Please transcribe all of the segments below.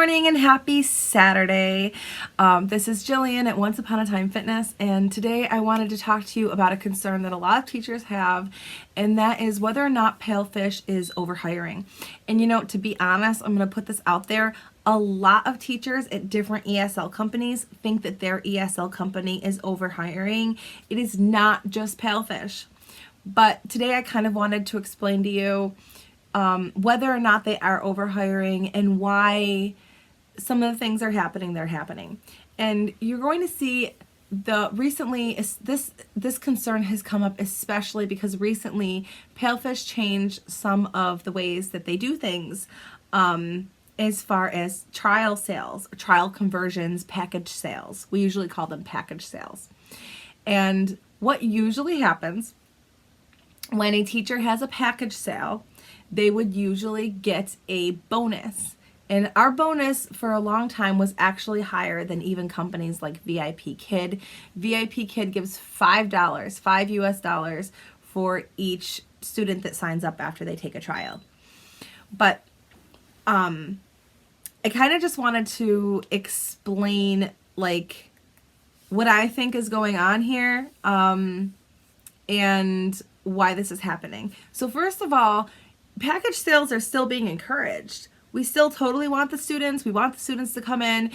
morning and happy Saturday. This is Jillian at Once Upon a Time Fitness, and today I wanted to talk to you about a concern that a lot of teachers have, and that is whether or not PALFISH is overhiring. And you know, to be honest, I'm going to put this out there. A lot of teachers at different ESL companies think that their ESL company is overhiring. It is not just PALFISH. But today I kind of wanted to explain to you whether or not they are overhiring and why some of the things are happening they're happening. And you're going to see this concern has come up especially because recently PALFISH changed some of the ways that they do things as far as trial sales, trial conversions, package sales. We usually call them package sales. And what usually happens when a teacher has a package sale, they would usually get a bonus. And our bonus for a long time was actually higher than even companies like VIP Kid. VIP Kid gives $5, $5 for each student that signs up after they take a trial. But I kind of just wanted to explain like what I think is going on here and why this is happening. So first of all, package sales are still being encouraged. We still totally want the students. We want the students to come in.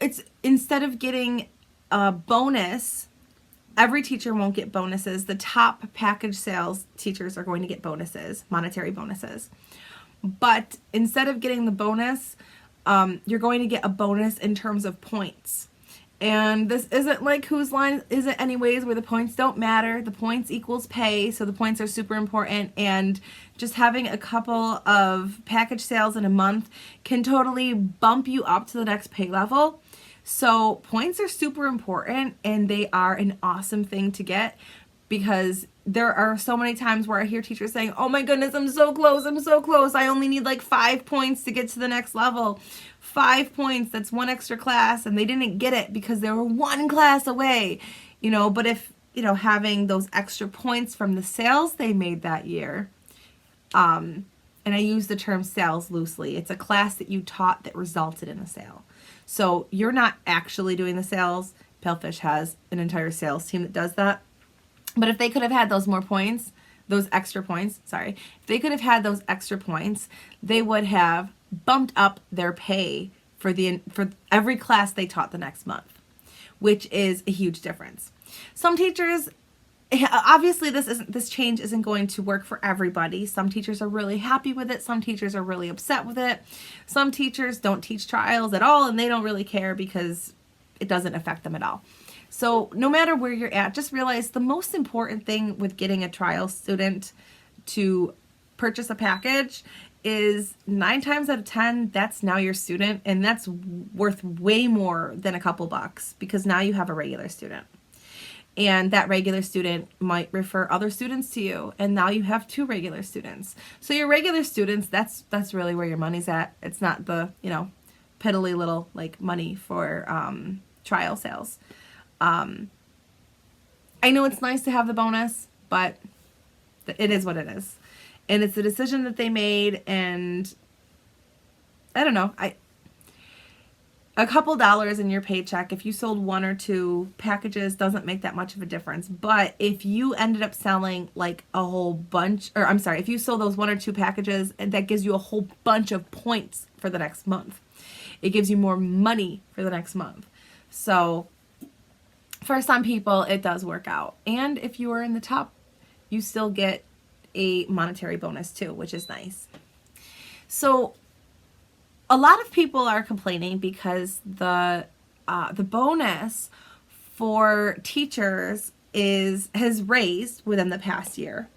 It's instead of getting a bonus, every teacher won't get bonuses. The top package sales teachers are going to get bonuses, monetary bonuses. But instead of getting the bonus, you're going to get a bonus in terms of points. And this isn't like whose line is it anyways, where the points don't matter. The points equals pay, so the points are super important. And just having a couple of package sales in a month can totally bump you up to the next pay level. So points are super important, and they are an awesome thing to get, because there are so many times where I hear teachers saying, oh my goodness, I'm so close, I only need like 5 points to get to the next level. 5 points, that's one extra class, and they didn't get it because they were one class away, you know. But if, you know, having those extra points from the sales they made that year, and I use the term sales loosely, it's a class that you taught that resulted in a sale. So you're not actually doing the sales. PALFISH has an entire sales team that does that. But if they could have had those more points, those extra points, if they could have had those extra points, they would have bumped up their pay for every class they taught the next month, which is a huge difference. Some teachers, obviously this change isn't going to work for everybody. Some teachers are really happy with it. Some teachers are really upset with it. Some teachers don't teach trials at all, and they don't really care because it doesn't affect them at all. So no matter where you're at, just realize the most important thing with getting a trial student to purchase a package is 9 times out of 10, that's now your student, and that's worth way more than a couple bucks, because now you have a regular student. And that regular student might refer other students to you, and now you have 2 regular students. So your regular students, that's really where your money's at. It's not the, you know, piddly little like money for trial sales. I know it's nice to have the bonus, but it is what it is. And it's a decision that they made, and I don't know, a couple dollars in your paycheck, if you sold 1 or 2 packages, doesn't make that much of a difference. But if you ended up selling like a whole bunch, or I'm sorry, if you sold those 1 or 2 packages, that gives you a whole bunch of points for the next month. It gives you more money for the next month. So for some people, it does work out. And if you are in the top, you still get a monetary bonus too, which is nice. So a lot of people are complaining because the bonus for teachers has raised within the past year,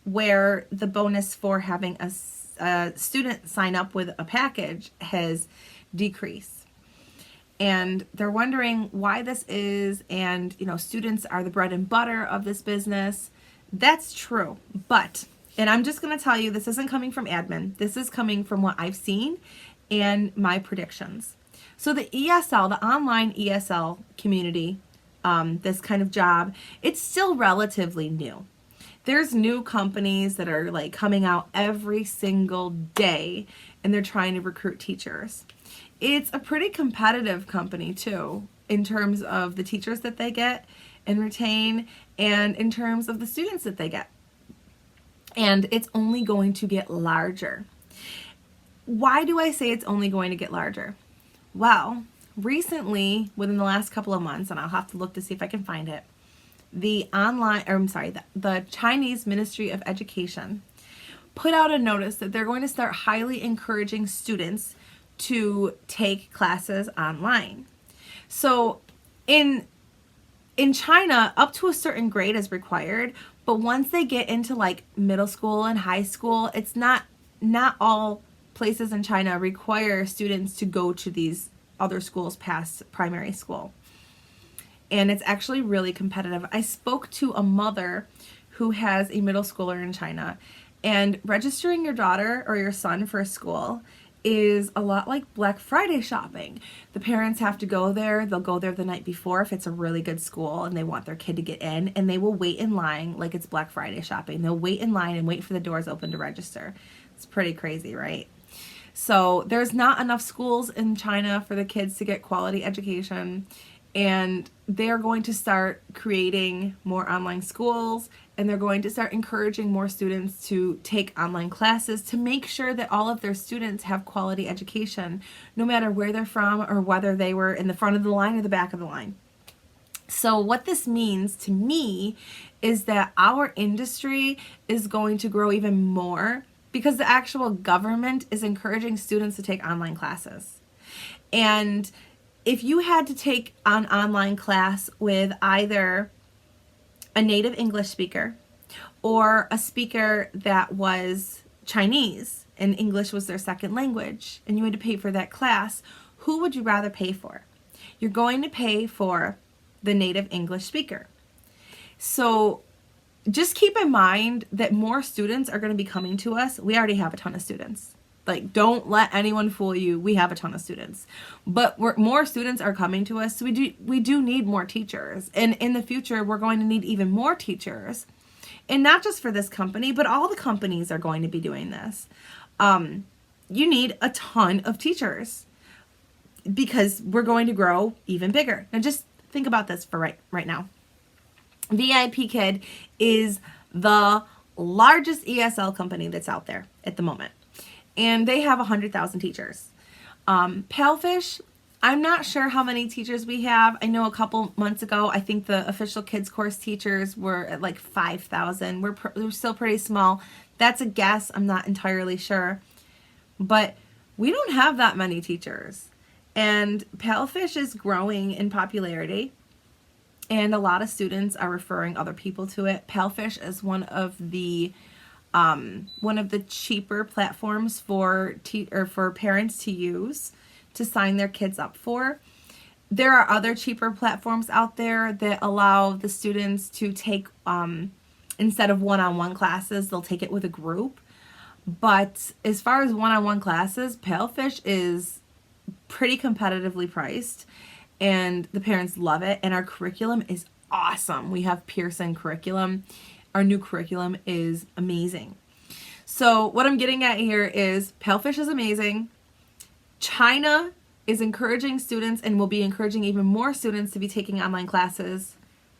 where the bonus for having a student sign up with a package has decreased. And they're wondering why this is, and you know, students are the bread and butter of this business. That's true, but, and I'm just going to tell you, this isn't coming from admin. This is coming from what I've seen and my predictions. So the ESL, the online ESL community, this kind of job, it's still relatively new. There's new companies that are like coming out every single day, and they're trying to recruit teachers. It's a pretty competitive company too, in terms of the teachers that they get and retain, and in terms of the students that they get. And it's only going to get larger. Why do I say it's only going to get larger? Well, recently, within the last couple of months, and I'll have to look to see if I can find it, the Chinese Ministry of Education put out a notice that they're going to start highly encouraging students to take classes online. So in China, up to a certain grade is required, but once they get into like middle school and high school, it's not all places in China require students to go to these other schools past primary school. And it's actually really competitive. I spoke to a mother who has a middle schooler in China, and registering your daughter or your son for a school is a lot like Black Friday shopping. The parents have to go there. They'll go there the night before if it's a really good school and they want their kid to get in, and they will wait in line like it's Black Friday shopping. They'll wait in line and wait for the doors open to register. It's pretty crazy, right? So there's not enough schools in China for the kids to get quality education, and they're going to start creating more online schools, and they're going to start encouraging more students to take online classes to make sure that all of their students have quality education, no matter where they're from or whether they were in the front of the line or the back of the line. So what this means to me is that our industry is going to grow even more because the actual government is encouraging students to take online classes. And if you had to take an online class with either a native English speaker or a speaker that was Chinese and English was their second language, and you had to pay for that class, who would you rather pay for? You're going to pay for the native English speaker. So just keep in mind that more students are going to be coming to us. We already have a ton of students. Like, don't let anyone fool you. We have a ton of students, but more students are coming to us. So we do need more teachers, and in the future, we're going to need even more teachers, and not just for this company, but all the companies are going to be doing this. You need a ton of teachers because we're going to grow even bigger. Now, just think about this for right now. VIP Kid is the largest ESL company that's out there at the moment, and they have 100,000 teachers. PALFISH, I'm not sure how many teachers we have. I know a couple months ago, I think the official kids course teachers were at like 5,000. We're still pretty small. That's a guess. I'm not entirely sure. But we don't have that many teachers. And PALFISH is growing in popularity, and a lot of students are referring other people to it. PALFISH is one of the cheaper platforms for parents to use to sign their kids up for. There are other cheaper platforms out there that allow the students to take, instead of one-on-one classes, they'll take it with a group. But as far as one-on-one classes, PALFISH is pretty competitively priced, and the parents love it, and our curriculum is awesome. We have Pearson curriculum. Our new curriculum is amazing. So what I'm getting at here is PALFISH is amazing. China is encouraging students and will be encouraging even more students to be taking online classes.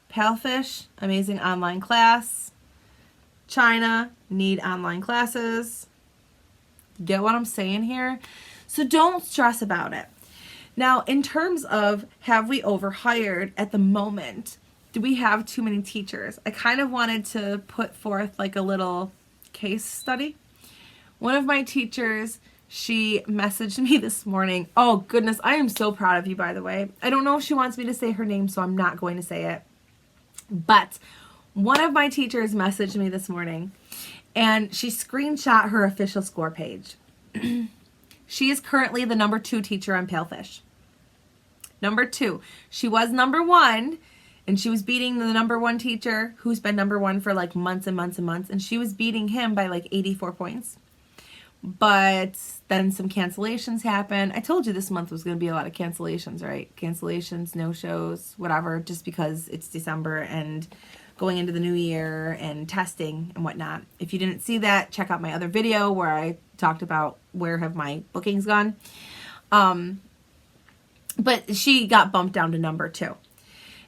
PALFISH, amazing online class. China, need online classes. Get what I'm saying here? So don't stress about it. Now, in terms of have we overhired at the moment, do we have too many teachers? I kind of wanted to put forth like a little case study. One of my teachers, she messaged me this morning. Oh goodness, I am so proud of you, by the way. I don't know if she wants me to say her name, so I'm not going to say it. But one of my teachers messaged me this morning, and she screenshot her official score page. She is currently the number 2 teacher on PALFISH. Number 2. She was number 1, and she was beating the number 1 teacher who's been number 1 for like months and months and months, and she was beating him by like 84 points. But then some cancellations happened. I told you this month was going to be a lot of cancellations, right? Cancellations, no-shows, whatever, just because it's December and going into the new year and testing and whatnot. If you didn't see that, check out my other video where I talked about where have my bookings gone. But she got bumped down to number 2.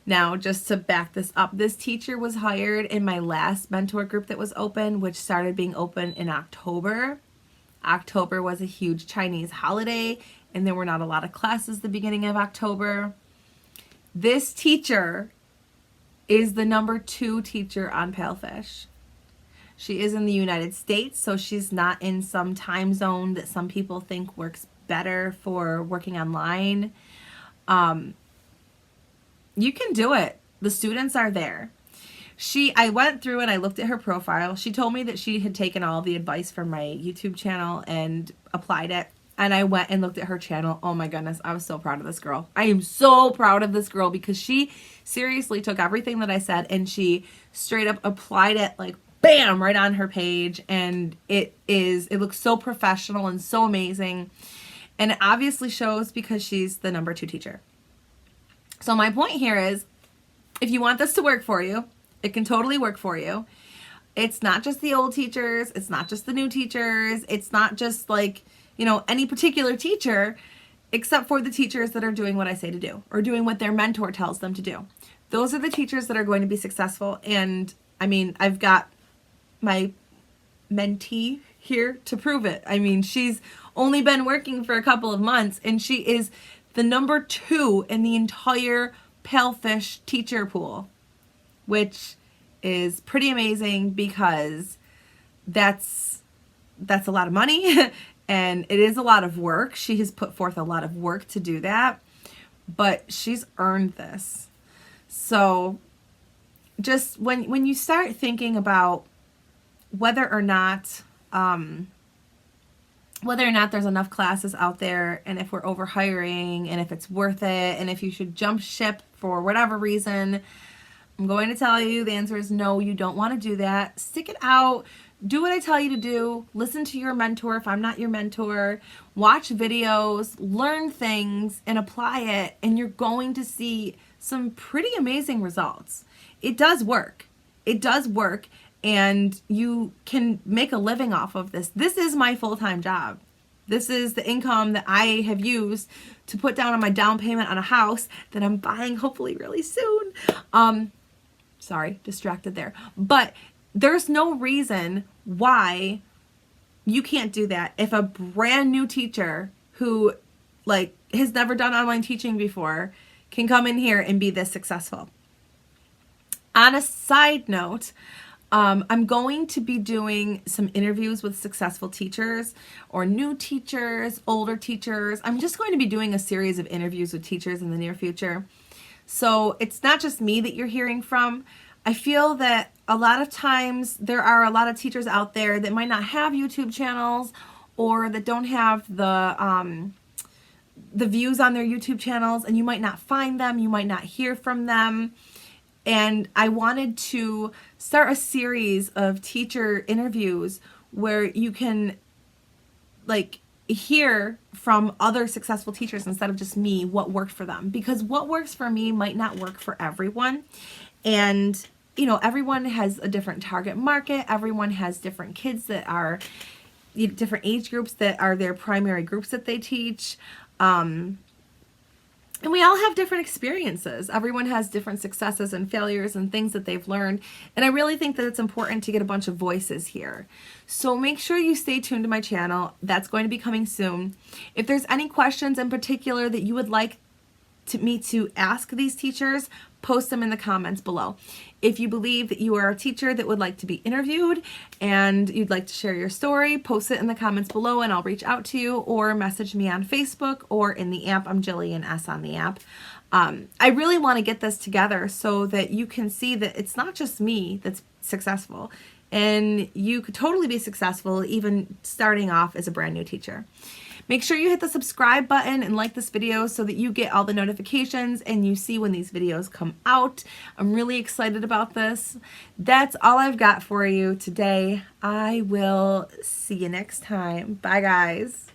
Now, just to back this up, this teacher was hired in my last mentor group that was open, which started being open in October. October was a huge Chinese holiday, and there were not a lot of classes the beginning of October. This teacher is the number 2 teacher on PALFISH. She is in the United States, so she's not in some time zone that some people think works better for working online. You can do it. The students are there. I went through and I looked at her profile. She told me that she had taken all the advice from my YouTube channel and applied it. And I went and looked at her channel. Oh my goodness, I was so proud of this girl. I am so proud of this girl because she seriously took everything that I said and she straight up applied it like bam right on her page. And it looks so professional and so amazing. And it obviously shows because she's the number 2 teacher. So my point here is, if you want this to work for you, it can totally work for you. It's not just the old teachers. It's not just the new teachers. It's not just like, any particular teacher, except for the teachers that are doing what I say to do or doing what their mentor tells them to do. Those are the teachers that are going to be successful. And I mean, I've got my mentee here to prove it. I mean, she's only been working for a couple of months and she is the number 2 in the entire PALFISH teacher pool, which is pretty amazing because that's a lot of money and it is a lot of work. She has put forth a lot of work to do that, but she's earned this. So just when you start thinking about whether or not there's enough classes out there and if we're overhiring and if it's worth it and if you should jump ship for whatever reason, I'm going to tell you the answer is no, you don't want to do that. Stick it out. Do what I tell you to do. Listen to your mentor if I'm not your mentor. Watch videos, learn things, and apply it, and you're going to see some pretty amazing results. It does work. It does work. And you can make a living off of this. This is my full-time job. This is the income that I have used to put down on my down payment on a house that I'm buying hopefully really soon. Sorry, distracted there. But there's no reason why you can't do that. If a brand new teacher who has never done online teaching before can come in here and be this successful. On a side note, I'm going to be doing some interviews with successful teachers or new teachers, older teachers. I'm just going to be doing a series of interviews with teachers in the near future. So it's not just me that you're hearing from. I feel that a lot of times there are a lot of teachers out there that might not have YouTube channels or that don't have the views on their YouTube channels, and you might not find them, you might not hear from them. And I wanted to start a series of teacher interviews where you can hear from other successful teachers instead of just me what worked for them. Because what works for me might not work for everyone. And, everyone has a different target market. Everyone has different kids that are different age groups that are their primary groups that they teach. And we all have different experiences. Everyone has different successes and failures and things that they've learned. And I really think that it's important to get a bunch of voices here. So make sure you stay tuned to my channel. That's going to be coming soon. If there's any questions in particular that you would like me to ask these teachers, post them in the comments below. If you believe that you are a teacher that would like to be interviewed and you'd like to share your story, post it in the comments below and I'll reach out to you, or message me on Facebook or in the app. I'm Jillian S on the app. I really want to get this together so that you can see that it's not just me that's successful, and you could totally be successful even starting off as a brand new teacher. Make sure you hit the subscribe button and like this video so that you get all the notifications and you see when these videos come out. I'm really excited about this. That's all I've got for you today. I will see you next time. Bye, guys.